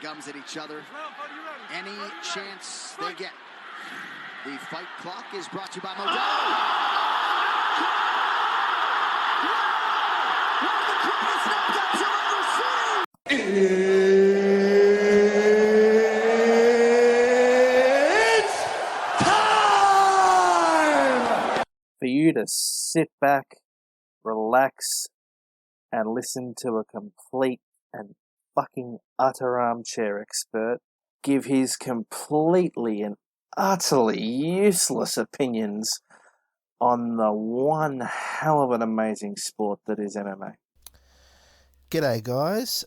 gums at each other any chance they get. The fight clock is brought to you by Modelo. One of the greatest knockouts you'll ever see. It's time for you to sit back, relax, and listen to a complete and fucking utter armchair expert give his completely and utterly useless opinions on the one hell of an amazing sport that is MMA. G'day guys,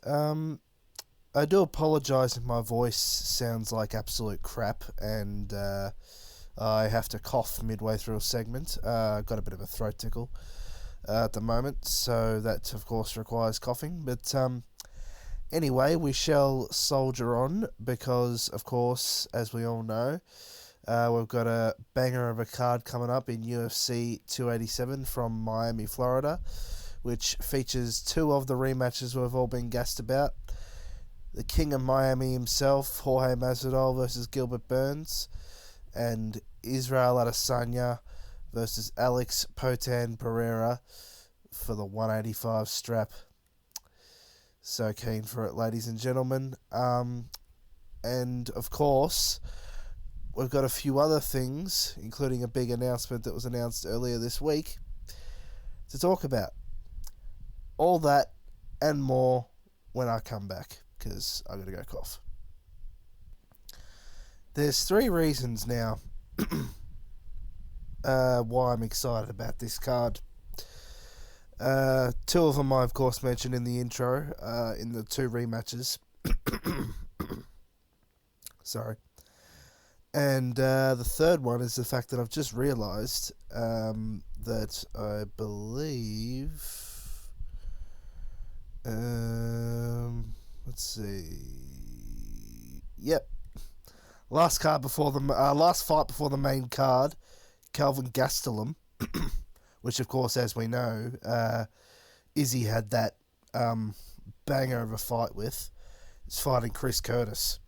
I do apologise if my voice sounds like absolute crap and I have to cough midway through a segment. I've got a bit of a throat tickle at the moment, so that of course requires coughing, but anyway, we shall soldier on because of course, as we all know, we've got a banger of a card coming up in UFC 287 from Miami, Florida, which features two of the rematches we've all been gassed about. The King of Miami himself, Jorge Masvidal versus Gilbert Burns, and Israel Adesanya versus Alex Poatan Pereira for the 185 strap. So keen for it, ladies and gentlemen. And of course, we've got a few other things, including a big announcement that was announced earlier this week, to talk about. All that and more when I come back, because I've got to go cough. There's 3 reasons now why I'm excited about this card. 2 of them I, of course, mentioned in the intro, in the 2 rematches. Sorry. And the third one is the fact that I've just realised that I believe... let's see... Yep. Last fight before the main card, Kelvin Gastelum, which of course, as we know, Izzy had that banger of a fight with, is fighting Chris Curtis.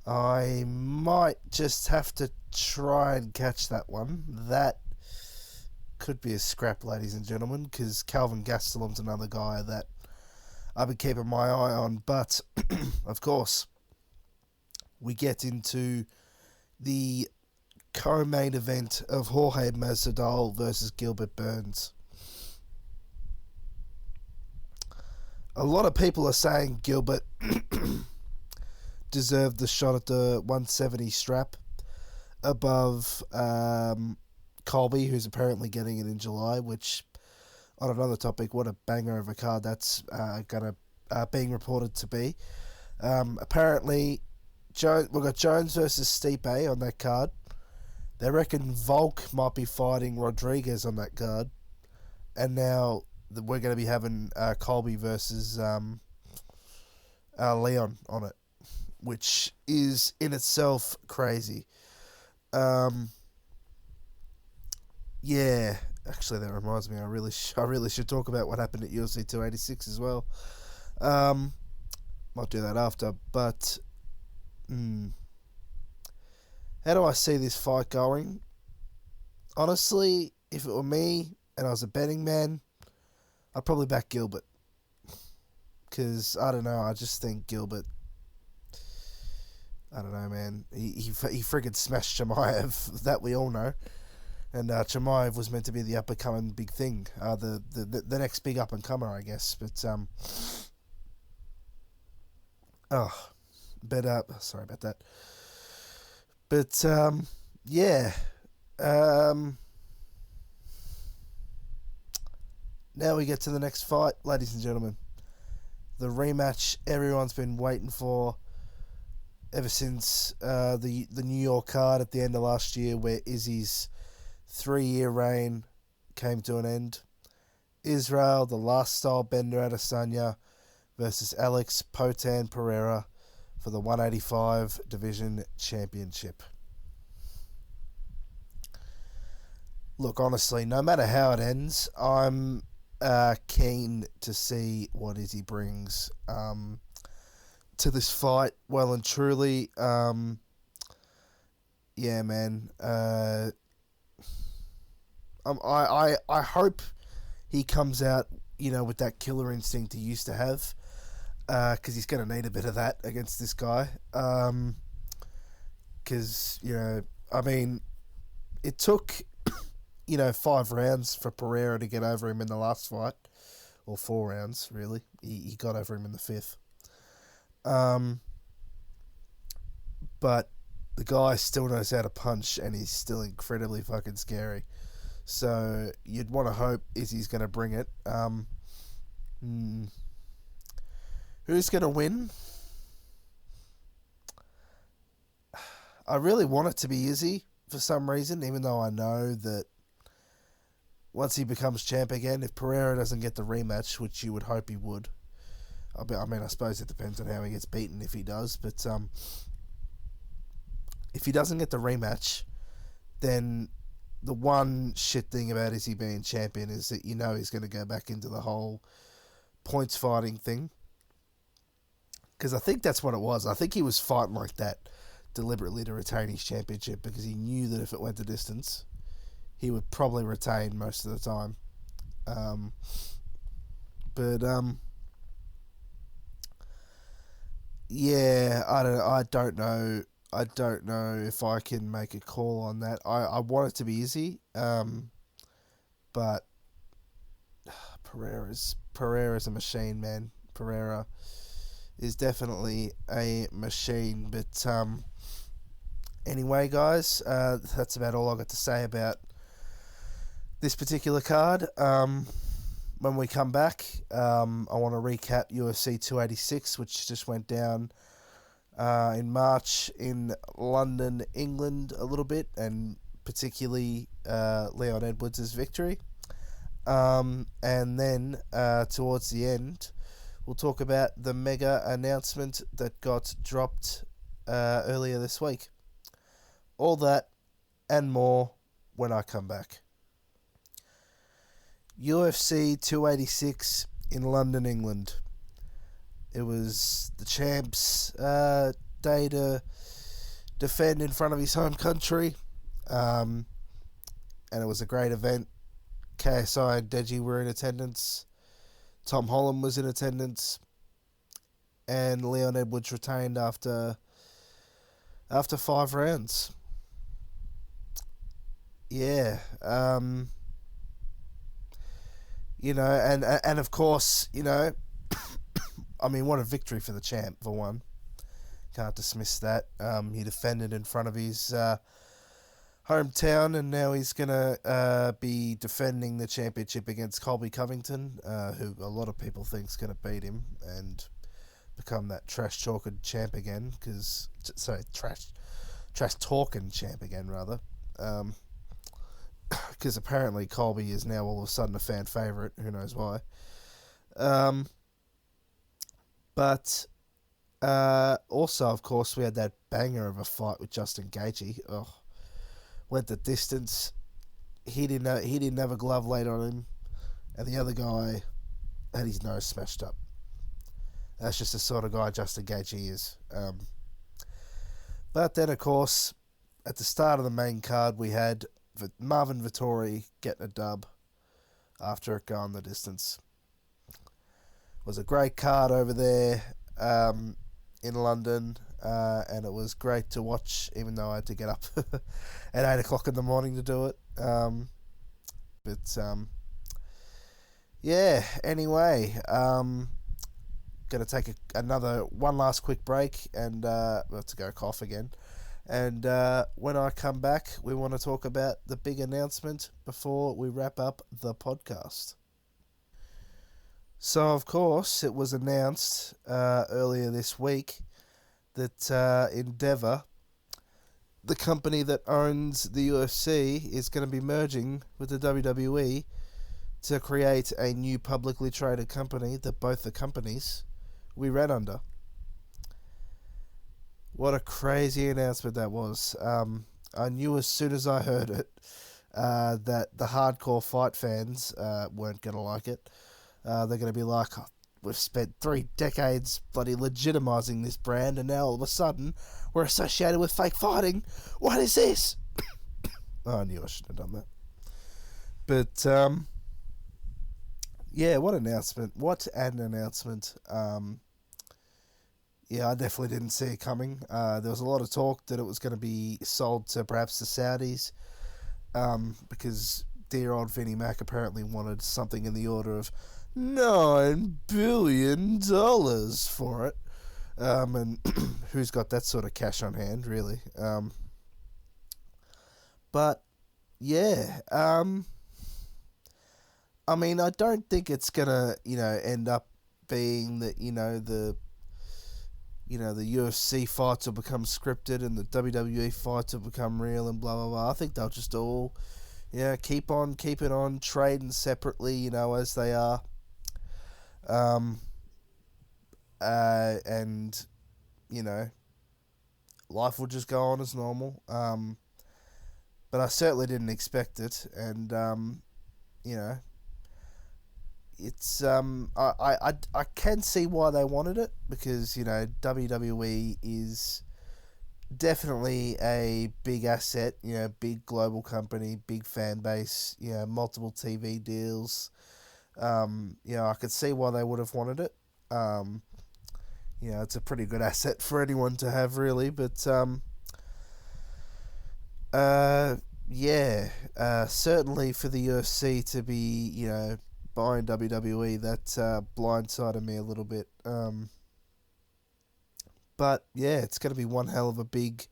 I might just have to try and catch that one. That could be a scrap, ladies and gentlemen, because Kelvin Gastelum's another guy that I've been keeping my eye on. But, of course, we get into the co-main event of Jorge Masvidal versus Gilbert Burns. A lot of people are saying Gilbert deserved the shot at the 170 strap above Colby, who's apparently getting it in July, which, on another topic, what a banger of a card that's being reported to be. Apparently, we've got Jones versus Stipe on that card. They reckon Volk might be fighting Rodriguez on that card. And now we're going to be having Colby versus Leon on it, which is in itself crazy. Yeah, actually that reminds me, I really should talk about what happened at UFC 286 as well. Might do that after, but how do I see this fight going? Honestly, if it were me and I was a betting man, I'd probably back Gilbert. Because, I don't know, I just think Gilbert... I don't know, man. He friggin' smashed Chimaev, that we all know. And Chimaev was meant to be the up-and-coming big thing. The next big up-and-comer, I guess. But, sorry about that. But, yeah. Now we get to the next fight, ladies and gentlemen. The rematch everyone's been waiting for ever since the New York card at the end of last year, where Izzy's 3-year reign came to an end. Israel, the last stylebender Adesanya, versus Alex Poatan Pereira for the 185 Division Championship. Look, honestly, no matter how it ends, I'm keen to see what Izzy brings to to this fight well and truly. Yeah, man. I hope he comes out, with that killer instinct he used to have, because he's going to need a bit of that against this guy. Because, it took, 5 rounds for Pereira to get over him in the last fight. Or 4 rounds, really. He got over him in the 5th. But the guy still knows how to punch, and he's still incredibly fucking scary. So you'd want to hope Izzy's going to bring it. Who's going to win? I really want it to be Izzy for some reason, even though I know that once he becomes champ again, if Pereira doesn't get the rematch, which you would hope he would, I suppose it depends on how he gets beaten if he does, but if he doesn't get the rematch, then the one shit thing about Izzy being champion is that he's going to go back into the whole points fighting thing. Because I think that's what it was. I think he was fighting like that deliberately to retain his championship, because he knew that if it went the distance, he would probably retain most of the time. Yeah, I don't know. I don't know if I can make a call on that. I want it to be Izzy, but Pereira's a machine, man. Pereira is definitely a machine. But anyway, guys, that's about all I got to say about this particular card. When we come back, I want to recap UFC 286, which just went down in March in London, England, a little bit, and particularly Leon Edwards' victory. And then towards the end, we'll talk about the mega announcement that got dropped earlier this week. All that and more when I come back. UFC 286 in London, England. It was the champ's day to defend in front of his home country. And it was a great event. KSI and Deji were in attendance. Tom Holland was in attendance. And Leon Edwards retained after 5 rounds. Yeah. And of course, what a victory for the champ, for one. Can't dismiss that. He defended in front of his hometown, and now he's going to be defending the championship against Colby Covington, who a lot of people think is going to beat him and become that trash-talking champ again. Trash-talking champ again, rather. Because apparently Colby is now all of a sudden a fan favourite. Who knows why. But also, of course, we had that banger of a fight with Justin Gaethje. Oh, went the distance. He didn't have a glove laid on him, and the other guy had his nose smashed up. That's just the sort of guy Justin Gaethje is. But then, of course, at the start of the main card, we had Marvin Vettori getting a dub after it going the distance. It was a great card over there in London, and it was great to watch, even though I had to get up at 8 o'clock in the morning to do it. Anyway, going to take one last quick break, and to go cough again. And when I come back, we want to talk about the big announcement before we wrap up the podcast. So, of course, it was announced earlier this week that Endavor, the company that owns the UFC, is going to be merging with the WWE to create a new publicly traded company that both the companies we ran under. What a crazy announcement that was. I knew as soon as I heard it that the hardcore fight fans weren't going to like it. They're going to be like, we've spent 3 decades bloody legitimizing this brand, and now all of a sudden we're associated with fake fighting. What is this? Oh, I knew I shouldn't have done that. But, yeah, what an announcement. What an announcement. Yeah, I definitely didn't see it coming. There was a lot of talk that it was going to be sold to perhaps the Saudis, because dear old Vinnie Mac apparently wanted something in the order of $9 billion for it. And who's got that sort of cash on hand, really? But, yeah, I mean, I don't think it's gonna, end up being that, the UFC fights will become scripted and the WWE fights will become real and blah, blah, blah. I think they'll just all, keep it on, trading separately, as they are. And, life will just go on as normal. But I certainly didn't expect it, and, it's I can see why they wanted it, because WWE is definitely a big asset, big global company, big fan base, multiple TV deals. I could see why they would have wanted it. It's a pretty good asset for anyone to have, really, but certainly for the UFC to be, buying WWE, that blindsided me a little bit. But yeah, it's going to be one hell of a big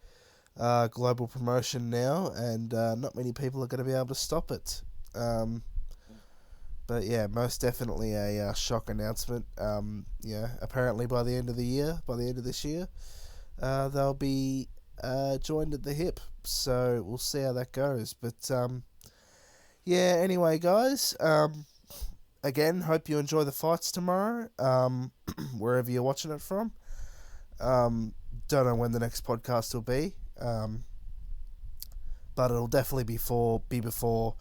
global promotion now, and not many people are going to be able to stop it. But yeah, most definitely a shock announcement. Apparently by the end of this year, they'll be joined at the hip. So we'll see how that goes. But anyway, guys. Again, hope you enjoy the fights tomorrow, wherever you're watching it from. Don't know when the next podcast will be, but it'll definitely be before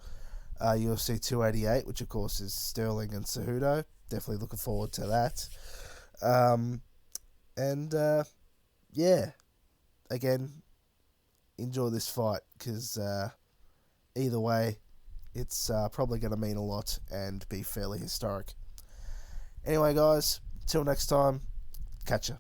UFC 288, which of course is Sterling and Cejudo. Definitely looking forward to that. Again, enjoy this fight, because either way, it's probably going to mean a lot and be fairly historic. Anyway, guys, till next time, catch ya.